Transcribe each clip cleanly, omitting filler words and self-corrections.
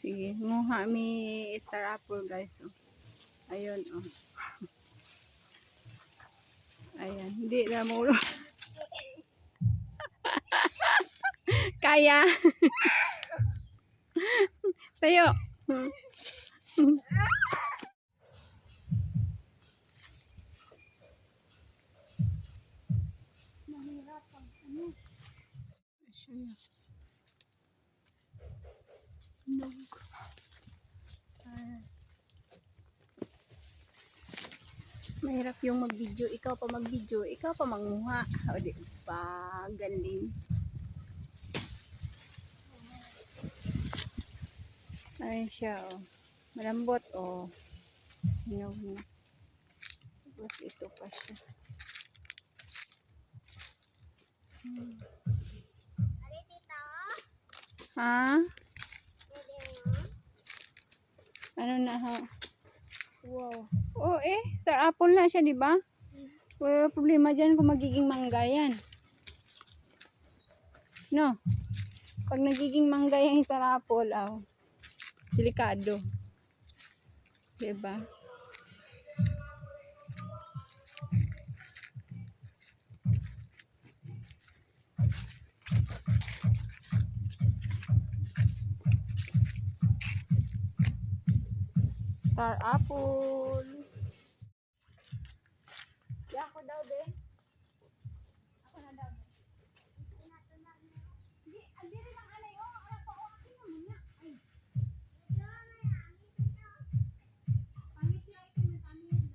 Sige, muha mi star apple guys. Oh. Ayun oh. Ayan, hindi na mo kaya. Tayo. Mahirap pag ano. Mahirap yung mag-video, ikaw pa mag-video, ikaw pa manguha. O di ba, galing. Ayun siya, oh. Malambot, oh. Hinog na. Tapos ito pa siya. Ha? Ano na ha? Wow. Oh star apple na siya, di ba? Wala problema dyan kung magiging mangga yan. No? Pag nagiging mangga yung star apple, oh, delikado. Di ba? Star apple. Ya ako daw din. Ako na daw. Di, andiri lang alay oh, ara pa oh, akin naman niya. Ay. Pangit na ito ng tanin.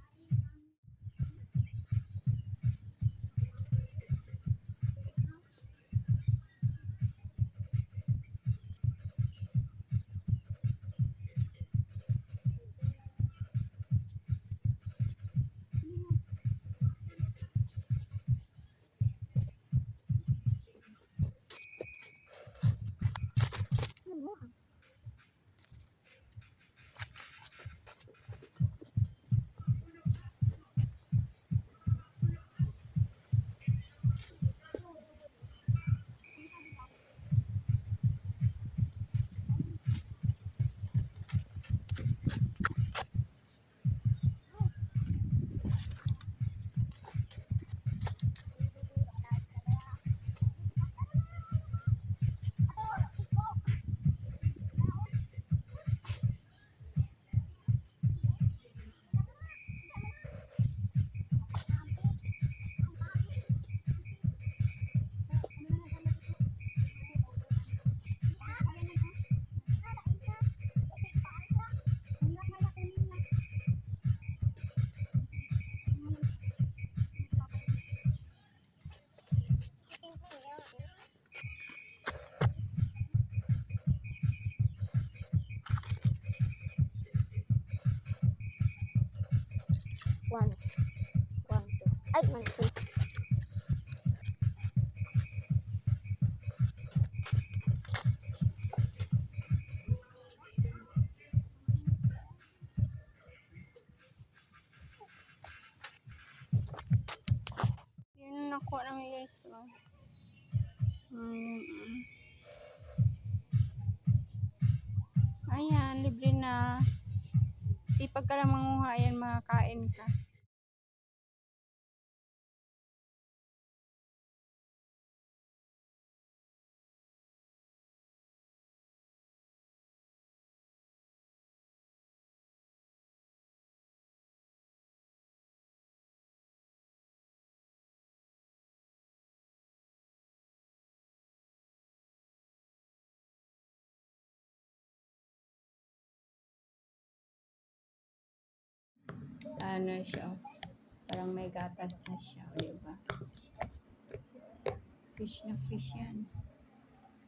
One, two. Ay, 1, 2. Yun nakuha namin guys. Oh. Ayan, libre na. Sipag ka lang manguha, ayan, makakain ka. Ano siya, oh. Parang may gatas na siya, diba? Fish na fish yan.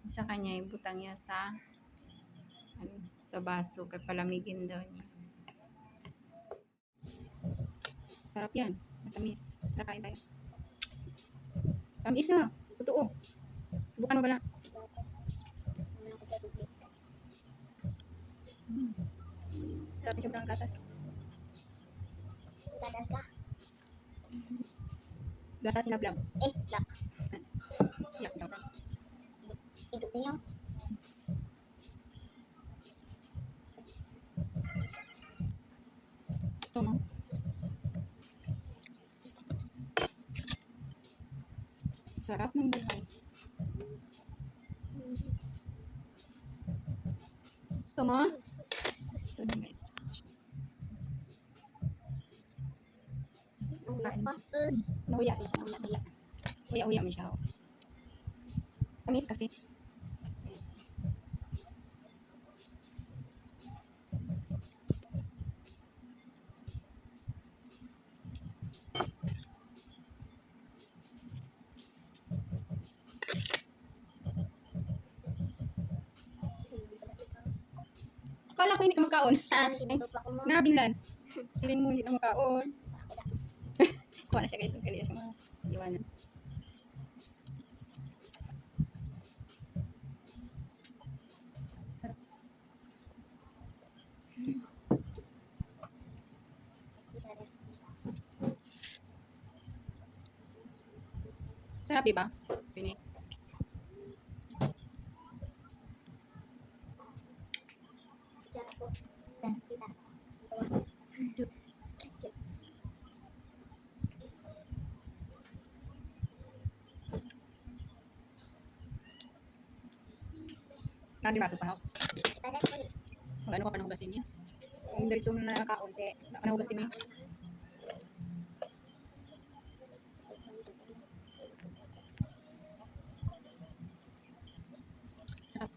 Sa kanya, ibutang niya sa baso, kay palamigin daw niya. Sarap yan. Matamis. Tara, kain tayo. Tamis na. Totoo. Subukan mo ba lang? Sarap niya ang gatas. Gatas ka? Gatas na blanc. Blanc. Yeah, gatas. Ito niyo. Gusto mo? Sarap ng buhay. Gusto mo? Gusto mo guys. Nahuya ko siya. Nahuya. Huya-huya mo siya. Tamis kasi. Akala ko hindi ka magkaon. Nabinglan. Siling mo hindi ka magkaon. Kuha na siya guys. Kaya siya mga iwanan. Sarap. Sarap diba? Pini. Nandun baso pa ako. Mag-ano ka pa ng hugasin niya? Kung diretso mo na nakakaon, wala ka na hugasin niya. Sarap.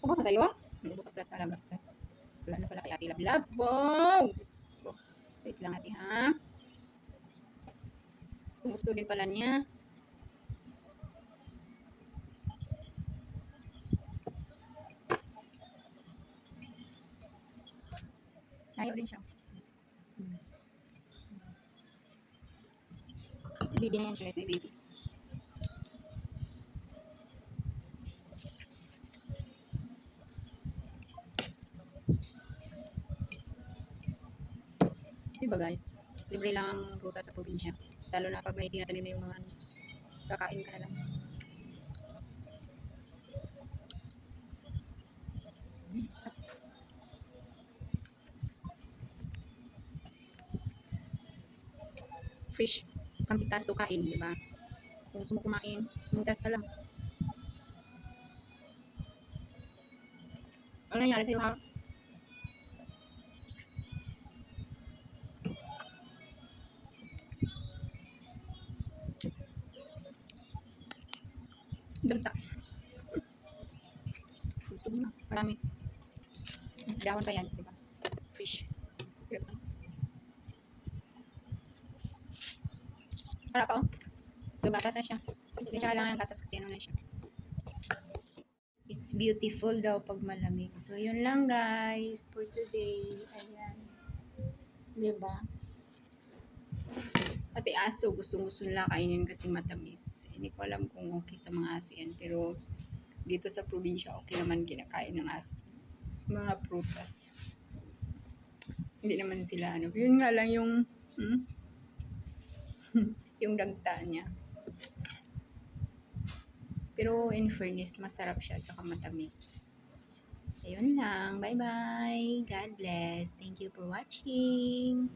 Ubus na sa'yo? Ubus na pala sa alaga. Wala na pala kay Ate Lablab. Wow! Diyos ko. Wait lang ate ha. Gusto din pala niya. Ayaw din siya. Baby na yan siya guys, may baby. Diba guys? Libre lang ang prutas sa probinsya. Lalo na pag may tinatanim na yung mga ano, kakain ka na lang. Fresh. Pampitas to kain, di ba? Kung gusto mo kumain, pampitas ka lang. Ano nangyari sa'yo ha? Dagta. Gusto mo na. Marami. Dahon pa yan, di ba? Fish. Harap ako. Gatas na siya. Hindi siya kailangan ng gatas kasi ano na siya. It's beautiful daw pag malamig. So, yun lang guys for today. Ayan. Diba? Pati aso, gustong-gusto nila kainin kasi matamis. Hindi ko alam kung okay sa mga aso yan. Pero, dito sa probinsya, okay naman kinakain ng aso. Mga prutas. Hindi naman sila ano. Yun nga lang yung yung dagta niya. Pero in fairness, masarap siya at saka matamis. Ayun lang. Bye-bye. God bless. Thank you for watching.